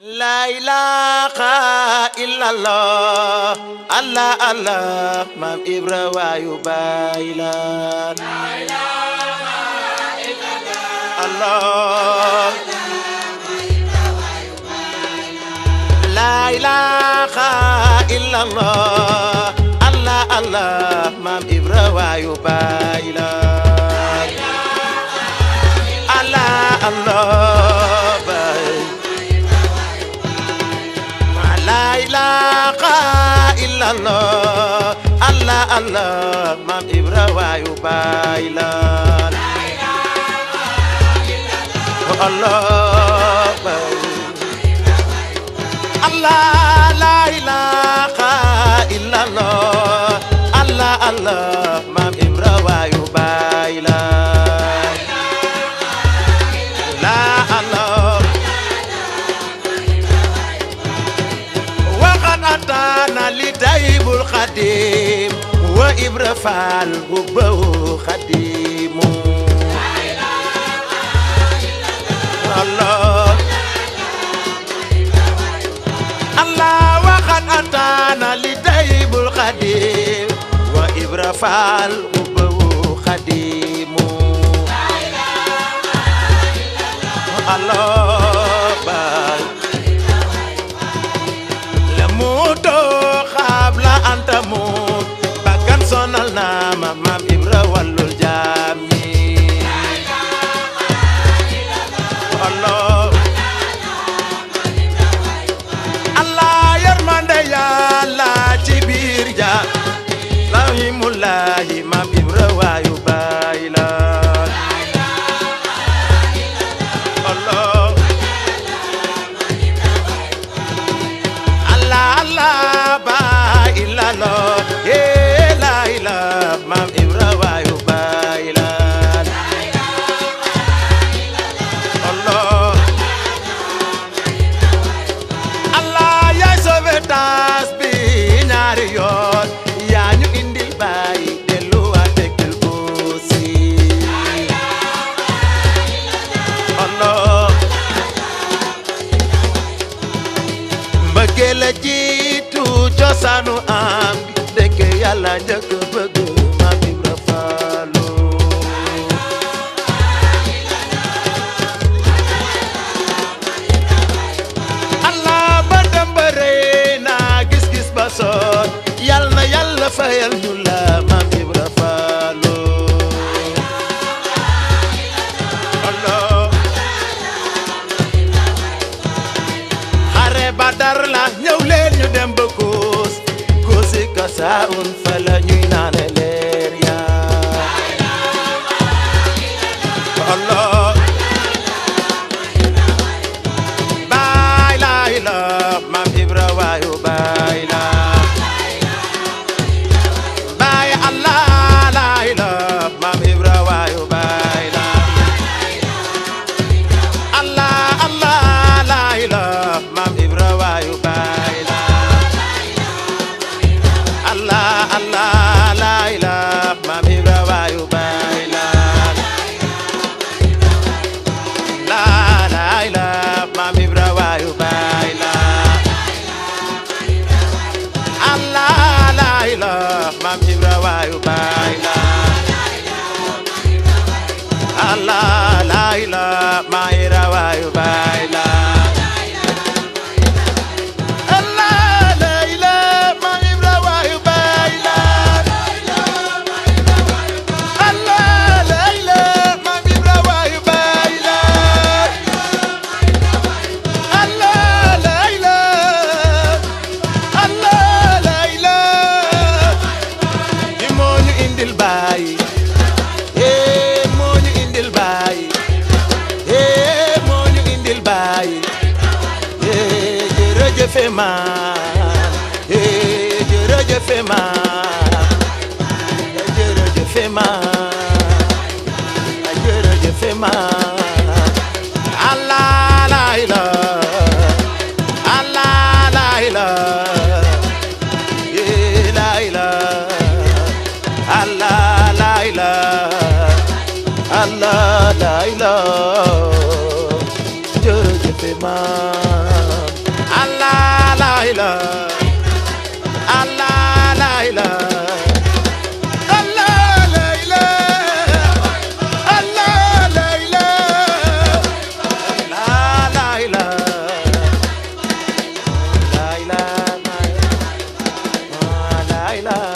La ilaha illallah, Allah Allah, Maam Ibra waayu Baay la. La ilaha illallah, Allah. La ilaha illallah, Allah Allah, Maam Ibra waayu Baay la. Allah Allah. La ilaha illallah, Allah Allah, Maam Ibra waayu Baay la. La ilaha illallah, Allah Baay. Allah la ilaha illallah, Allah Allah, Maam Ibra waayu Baay la. La Allah. Atana li taybul khadim wa Ibra Fall hubbu khadim. La ilaha illallah, Allah. Allah wa qad atana li taybul khadim wa Ibra Fall hubbu khadim. La ilaha illallah, Allah. Muto xabla anta mut bagan sonal na ma Maam Ibra wallul jami. La ilaha illallah, Allah. Allah yermande Yàlla ci biir ja rahimulahi Maam Ibra waayu Baay la. La ilaha illallah, Allah. Allah ba illallah, la ilaha Maam Ibra waayu Baay la. La ilaha illallah, Allah. Allah yaay sauvetage bi ñaari yoon yaa ñu indil Baay delluwaat tekkil ko si. La ilaha illallah, Allah. Mbëggeel la jiitu cosaanu am dëkk Yàlla njëkk bëgg Maam Ibra Fall. Allah ba dëmbëre na gis-gis ba soot Yàlla na Yàlla fayal ñu la Maam Ibra Fall. Allah. Xare Badar la ñëw leen ñu dem ba Kosi Kasaun fa la ñuy naane leer ya. Allah. Baay la ilaha Maam Ibra waayu Baay la. Baay Allah la ilaha Maam Ibra waayu Baay la. Allah Allah la ilaha Maam Ibra waayu Baay la. Allah Allah la ilaha Maam Ibra waayu Baay la. La ilaha Maam Ibra waayu Baay la. Allah la ilaha Maam Ibra waayu Baay la. Allah la ilaha Maam Ibra waayu Baay la. Jërëjëf Maam, jërëjëf Maam, jërëjëf Maam, jërëjëf Maam. Allah la ilaha, Allah la ilaha, la ilaha, Allah la ilaha, Allah la ilaha, jërëjëf Maam. bay la